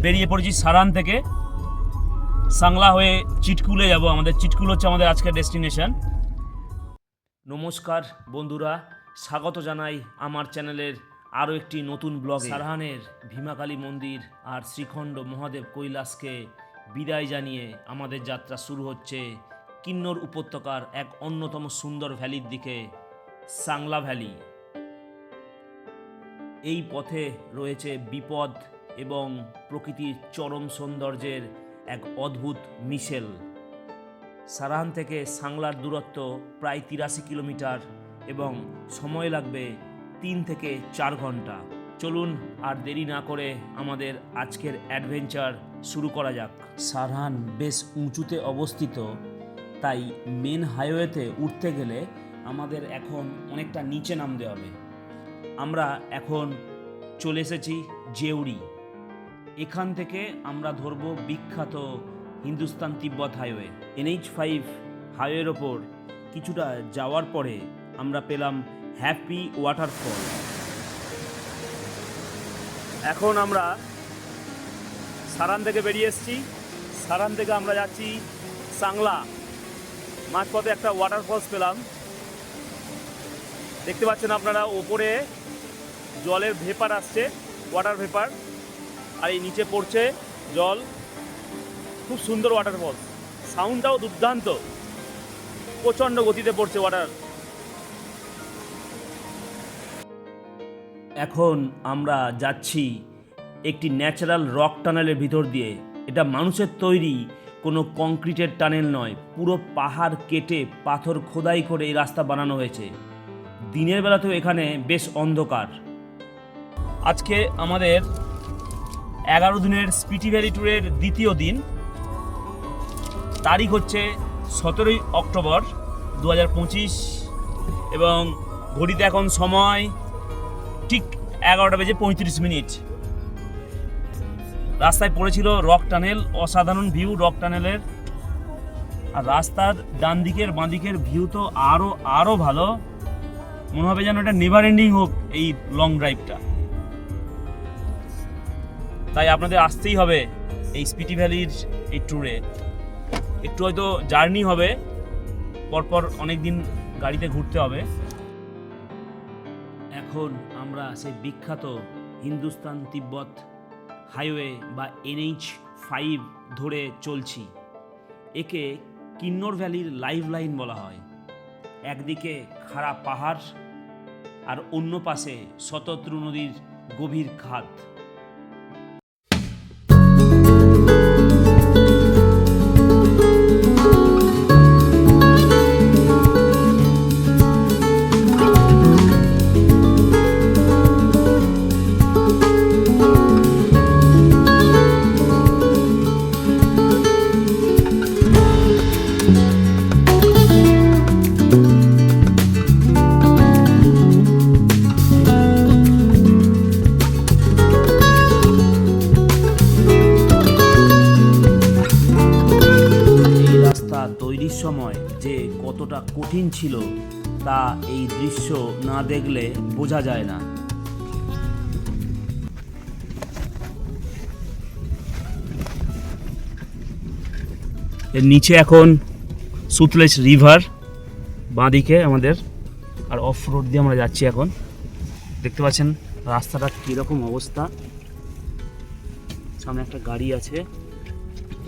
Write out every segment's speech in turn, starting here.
বেরিয়ে পড়েছি সারান থেকে। সাংলা হয়ে চিটকুলে যাব। আমাদের চিটকুল হচ্ছে আমাদের আজকের ডেস্টিনেশন। নমস্কার বন্ধুরা, স্বাগত জানাই আমার চ্যানেলের আরও একটি নতুন ব্লগ। সারহানের ভীমাকালী মন্দির আর শ্রীখণ্ড মহাদেব কৈলাসকে বিদায় জানিয়ে আমাদের যাত্রা শুরু হচ্ছে কিন্নর উপত্যকার এক অন্যতম সুন্দর ভ্যালির দিকে, সাংলা ভ্যালি। এই পথে রয়েছে বিপদ এবং প্রকৃতির চরম সৌন্দর্যের এক অদ্ভুত মিশেল। সারহান থেকে সাংলার দূরত্ব প্রায় 83 কিলোমিটার এবং সময় লাগবে 3 থেকে 4 ঘন্টা। চলুন আর দেরি না করে আমাদের আজকের অ্যাডভেঞ্চার শুরু করা যাক। সারহান বেশ উঁচুতে অবস্থিত, তাই মেন হাইওয়েতে উঠতে গেলে আমাদের এখন অনেকটা নিচে নামতে হবে। আমরা এখন চলে এসেছি জেউরি। এখান থেকে আমরা ধরব বিখ্যাত হিন্দুস্তান তিব্বত হাইওয়ে। NH5 হাইওয়ের ওপর কিছুটা যাওয়ার পরে আমরা পেলাম হ্যাপি ওয়াটারফল। এখন আমরা সারান থেকে বেরিয়ে এসেছি। সারান থেকে আমরা যাচ্ছি সাংলা। মাঝপথে একটা ওয়াটারফলস পেলাম, দেখতে পাচ্ছেন আপনারা। ওপরে জলের ভেপার আসছে, ওয়াটার ভেপার, আর এই নিচে পড়ছে জল। খুব সুন্দর ওয়াটারফলস, সাউন্ডটাও দুর্দান্ত, প্রচণ্ড গতিতে পড়ছে ওয়াটার। এখন আমরা যাচ্ছি একটি ন্যাচারাল রক টানেলের ভিতর দিয়ে। এটা মানুষের তৈরি কোনো কংক্রিটের টানেল নয়, পুরো পাহাড় কেটে পাথর খোদাই করে এই রাস্তা বানানো হয়েছে। দিনের বেলাতেও এখানে বেশ অন্ধকার। আজকে আমাদের 11 দিনের স্পিটি ভ্যালি ট্যুরের দ্বিতীয় দিন। তারিখ হচ্ছে 17 অক্টোবর 2025 এবং ঘড়িতে এখন সময় ঠিক 11:35। রাস্তায় পড়েছিল রক টানেল, অসাধারণ ভিউ রক টানেলের। আর রাস্তার ডান দিকের বাঁ দিকের ভিউ তো আরও ভালো। মনে হবে যেন এটা নেভার এন্ডিং হোক এই লং ড্রাইভটা। তাই আপনাদের আসতেই হবে এই স্পিটি ভ্যালির এই ট্যুরে। একটু হয়তো জার্নি হবে, পরপর অনেক দিন গাড়িতে ঘুরতে হবে। এখন আমরা সেই বিখ্যাত হিন্দুস্তান তিব্বত হাইওয়ে বা NH5 ধরে চলছি। একে কিন্নর ভ্যালির লাইফ লাইন বলা হয়। একদিকে খাড়া পাহাড় আর অন্য পাশে শতদ্রু নদীর গভীর খাদ। তৈরির সময় যে কতটা কঠিন ছিল তা এই দৃশ্য না দেখলে বোঝা যায় না। এর নিচে এখন সুতলেজ রিভার বাঁদিকে আমাদের, আর অফ রোড দিয়ে আমরা যাচ্ছি এখন। দেখতে পাচ্ছেন রাস্তাটা কীরকম অবস্থা। সামনে একটা গাড়ি আছে,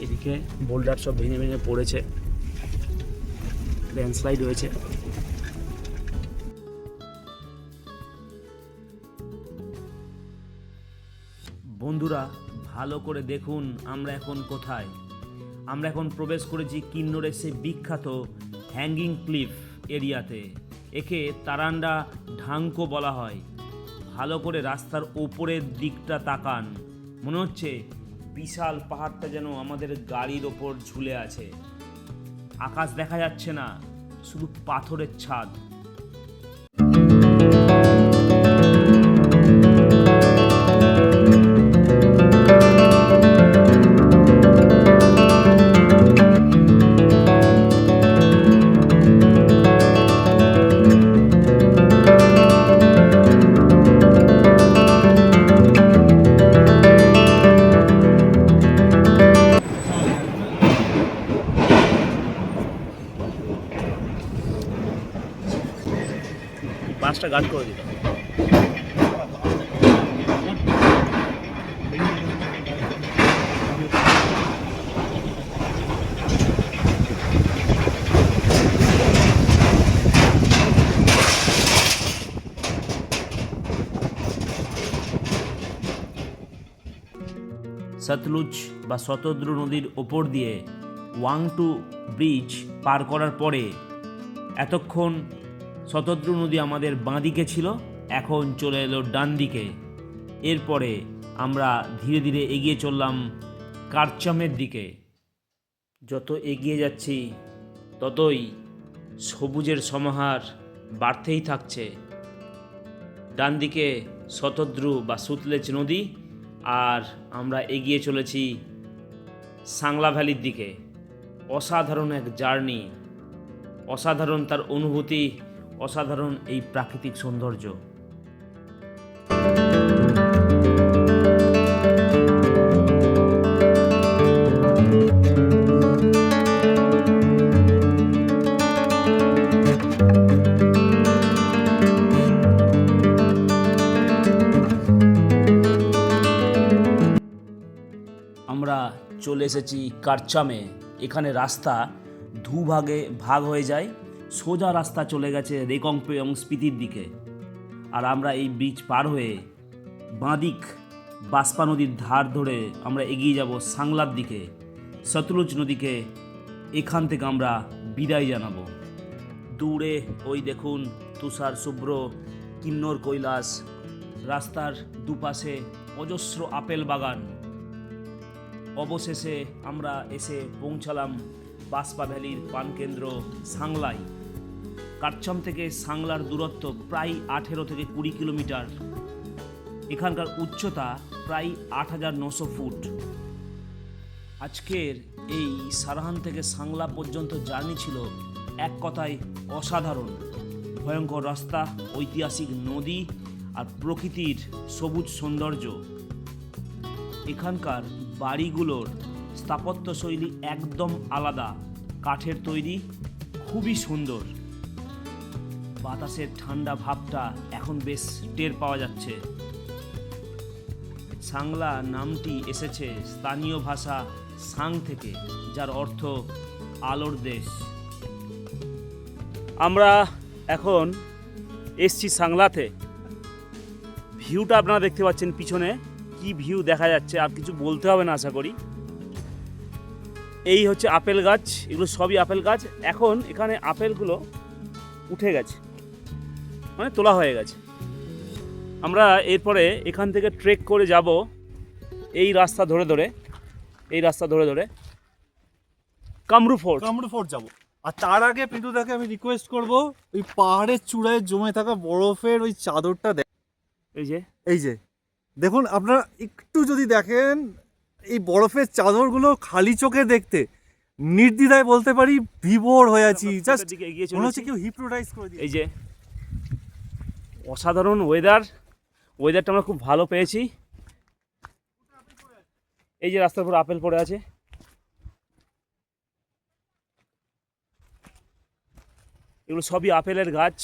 এদিকে বোল্ডার সব ভেঙে ভেঙে পড়েছে, ল্যান্ডস্লাইড হয়েছে। বন্ধুরা ভালো করে দেখুন আমরা এখন কোথায়। আমরা এখন প্রবেশ করেছি কিন্নরের সেই বিখ্যাত হ্যাঙ্গিং ক্লিফ এরিয়াতে। একে তারান্ডা ঢাঙ্কো বলা হয়। ভালো করে রাস্তার ওপরের দিকটা তাকান, মনে হচ্ছে বিশাল পাহাড়টা যেন আমাদের গাড়ির ওপর ঝুলে আছে। আকাশ দেখা যাচ্ছে না, শুধু পাথরের ছাদ। পাঁচটা গার্ড করে দিল। সতলুজ বা শতদ্রু নদীর ওপর দিয়ে ওয়াংটু ব্রিজ পার করার পরে এতক্ষণ শতদ্রু নদী আমাদের বাঁ দিকে ছিল, এখন চলে এলো ডান দিকে। এরপরে আমরা ধীরে ধীরে এগিয়ে চললাম কারচামের দিকে। যত এগিয়ে যাচ্ছি ততই সবুজের সমাহার বাড়তেই থাকছে। ডান দিকে শতদ্রু বা সুতলেজ নদী, আর আমরা এগিয়ে চলেছি সাংলা ভ্যালির দিকে। অসাধারণ এক জার্নি, অসাধারণ তার অনুভূতি, অসাধারণ এই প্রাকৃতিক সৌন্দর্য। আমরা চলে এসেছি কারচামে। এখানে রাস্তা দুভাগে ভাগ হয়ে যায়। সোজা রাস্তা চলে গেছে রেকংপে এবং স্পিতির দিকে, আর আমরা এই ব্রিজ পার হয়ে বাঁদিক বাসপা নদীর ধার ধরে আমরা এগিয়ে যাব সাংলার দিকে। সতলুজ নদীকে এখান থেকে আমরা বিদায় জানাবো। দূরে ওই দেখুন তুষার শুভ্র কিন্নর কৈলাস, রাস্তার দুপাশে অজস্র আপেল বাগান। অবশেষে আমরা এসে পৌঁছালাম বাসপা ভ্যালির প্রাণকেন্দ্র সাংলায়। কারচাম থেকে সাংলার দূরত্ব প্রায় 18 থেকে 20 কিলোমিটার। এখানকার উচ্চতা প্রায় 8,900 ফুট। আজকের এই সারাহান থেকে সাংলা পর্যন্ত জার্নি ছিল এক কথায় অসাধারণ। ভয়ঙ্কর রাস্তা, ঐতিহাসিক নদী আর প্রকৃতির সবুজ সৌন্দর্য। এখানকার বাড়িগুলোর স্থাপত্যশৈলী একদম আলাদা, কাঠের তৈরি, খুবই সুন্দর। বাতাসের ঠান্ডা ভাবটা এখন বেশ টের পাওয়া যাচ্ছে। সাংলা নামটি এসেছে স্থানীয় ভাষা সাং থেকে, যার অর্থ আলোর দেশ। আমরা এখন এসছি সাংলাতে। ভিউটা আপনারা দেখতে পাচ্ছেন পিছনে, কি ভিউ দেখা যাচ্ছে, আর কিছু বলতে হবে না আশা করি। এই হচ্ছে আপেল গাছ, এগুলো সবই আপেল গাছ। এখন এখানে আপেলগুলো উঠে গেছে, মানে তোলা হয়ে গেছে। আমরা এরপরে এখান থেকে ট্রেক করে যাব এই রাস্তা ধরে ধরে কামরু ফোর্ট যাব। আর তার আগে পিন্টুদাকে আমি রিকোয়েস্ট করব, ওই পাহাড়ের চূড়ায় জমে থাকা বরফের ওই চাদরটা এই যে দেখুন, আপনারা একটু যদি দেখেন এই বরফের চাদরগুলো খালি চোখে দেখতে নির্দ্বিধায় বলতে পারি বিভোর হয়ে আছি। জাস্ট মনে হচ্ছে কেউ হিপনোটাইজ করে দিয়েছে। এই যে অসাধারণ ওয়েদারটা আমরা খুব ভালো পেয়েছি। এই যে রাস্তার উপর আপেল পড়ে আছে। এগুলো সবই আপেলের গাছ।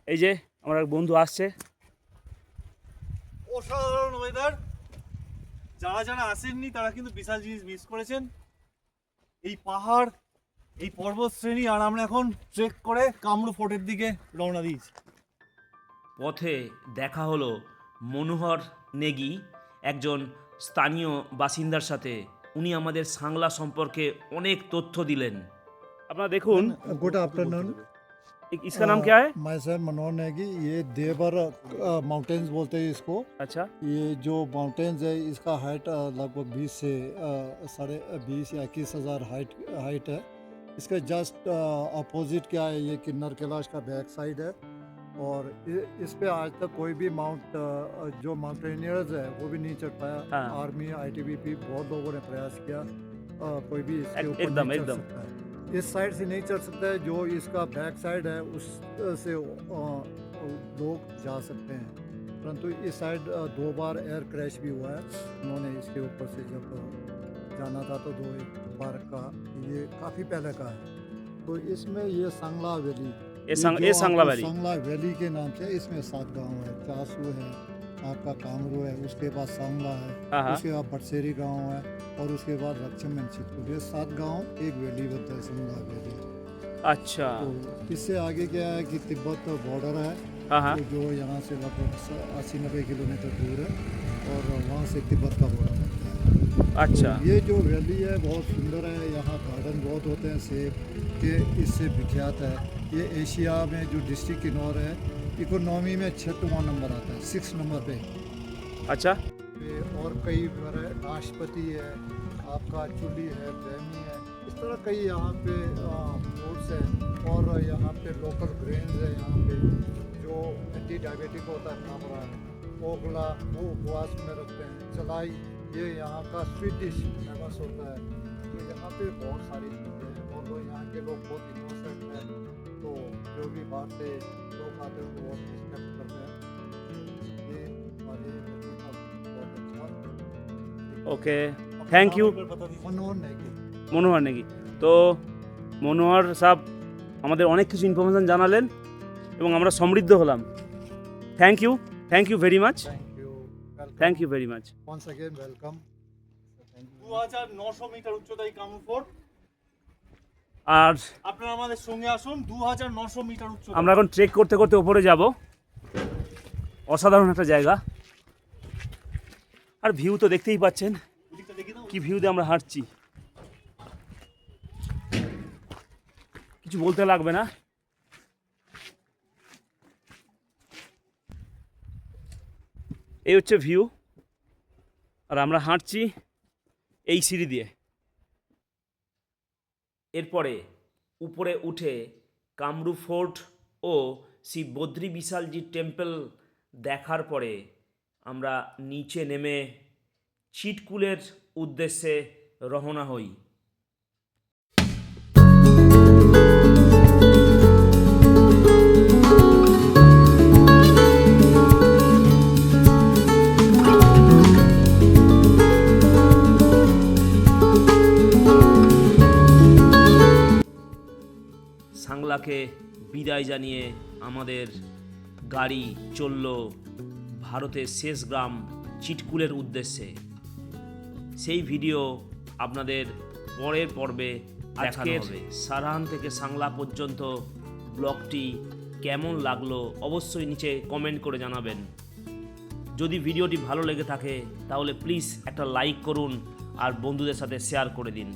এই যে আমার এক বন্ধু আসছে। অসাধারণ ওয়েদার। যারা আসেননি তারা কিন্তু বিশাল জিনিস মিস করেছেন। এই পাহাড়, এই পর্বত শ্রেণী, আর আমরা এখন ট্রেক করে কামরু ফোর্টের দিকে রওনা দিয়েছি। পথে দেখা হলো মনোহর নেগি, একজন স্থানীয় বাসিন্দার সাথে। উনি আমাদের সাংলা সম্পর্কে অনেক তথ্য দিলেন। আপনারা দেখুন। Good afternoon. इसका नाम क्या है? मैं सर मनोहर नेगी। ये देवर माउंटेन्स बोलते हैं इसको। अच्छा, ये जो माउंटेन्स है इसका हाइट लगभग 20 से 20 या 21,000 हाइट है। इसके जस्ट अपोजिट क्या है, ये किन्नर कैलाश का बैक साइड है। और इस पे आज तक कोई भी जो माउंटेनियर्स है वो भी नहीं चढ़ पाया। हाँ। आर्मी, ITBP बहुत लोगों ने प्रयास किया, कोई भी इसके ऊपर एकदम नहीं चढ़ एकदम सकता है। इस साइड से नहीं चढ़ सकता है, जो इसका बैक साइड है उस से लोग जा सकते हैं। परंतु इस साइड 2 बार एयर क्रैश भी हुआ है। उन्होंने इसके ऊपर से जब जाना था तो 2 बार का, ये काफ़ी पहले का है। तो तो इसमें ये सांगला वैली, ये जो सांगला आपको वैली। सांगला वैली के नाम से, इसमें 7 गांव है। चासू है, आपका कामरू है, उसके बाद सांगला है, हाँ। उसके बाद बटसेरी गांव है, और उसके बाद रक्षमन चितपुर। ये 7 गांव एक वैली बनता है, सांगला वैली। अच्छा। तो इससे आगे क्या है कि तिब्बत बॉर्डर है, हाँ। तो जो यहाँ से लगभग 80-90 किलोमीटर दूर है, और वहाँ से तिब्बत का बॉर्डर है। अच्छा। तो ये जो वैली है बहुत सुंदर है, यहाँ गार्डन बहुत होते हैं सेब के, इससे विख्यात है। ये एशिया में जो डिस्ट्रिक्ट किन्नौर है, इकोनॉमी में 6वां नंबर आता है, 6 नंबर पे। अच्छा। और कई नाशपाती है, आपका चुली है, बैमी है, इस तरह कई यहाँ पे फ्रूट्स है। और यहाँ पे लोकल ग्रेन्स है, यहाँ पे जो एंटी डायबिटिक होता है खामरा, ओगला वो उपवास में रखते हैं। चलाई ये यहाँ का स्वीट डिश फेमस होता है। तो यहाँ पे बहुत सारी चीज़ें हैं, और वो यहाँ के लोग बहुत इनोसेंट हैं, तो जो भी बाहर से लोग आते हैं वो बहुत रिस्पेक्ट करते हैं। ये हमारे बहुत अच्छा। Okay, thank you Manohar Negi. Manohar Nikki. তো মনোহর সাহেব আমাদের অনেক কিছু ইনফরমেশান জানালেন এবং আমরা সমৃদ্ধ হলাম। Thank you very much. Thank you very much. Once again, welcome. 2900 metre উচ্চতায় কামরু ফোর্ট। আর আপনারা আমাদের সঙ্গে আসুন, 2900 মিটার উচ্চতা। আমরা এখন ট্রেক করতে করতে উপরে যাব। অসাধারণ একটা জায়গা, আর ভিউ তো দেখতেই পাচ্ছেন কি ভিউতে আমরা হাঁটছি। কিছু বলতে লাগবে না। এই হচ্ছে ভিউ, আর আমরা হাঁটছি এই সিঁড়ি দিয়ে। এরপরে উপরে উঠে কামরু ফোর্ট ও শ্রী বদ্রী বিশালজি টেম্পল দেখার পরে আমরা নিচে নেমে চিটকুলের উদ্দেশ্যে রওনা হই। সাংলাকে বিদায় জানিয়ে আমাদের গাড়ি চলল ভারতের শেষ গ্রাম চিটকুলের উদ্দেশ্যে। সেই ভিডিও আপনাদের পরের পর্বে দেখানো হবে। সারাহান থেকে সাংলা পর্যন্ত ব্লগটি কেমন লাগলো অবশ্যই নিচে কমেন্ট করে জানাবেন। যদি ভিডিওটি ভালো লেগে থাকে তাহলে প্লিজ একটা লাইক করুন আর বন্ধুদের সাথে শেয়ার করে দিন।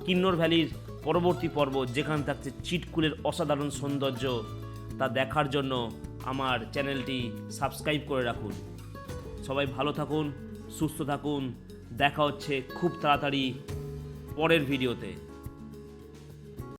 কিন্নর ভ্যালির পরবর্তী পর্ব যেখানে থাকছে চিটকুলের অসাধারণ সৌন্দর্য তা দেখার জন্য আমার চ্যানেলটি সাবস্ক্রাইব করে রাখুন। সবাই ভালো থাকুন, সুস্থ থাকুন। দেখা হচ্ছে খুব তাড়াতাড়ি পরের ভিডিওতে।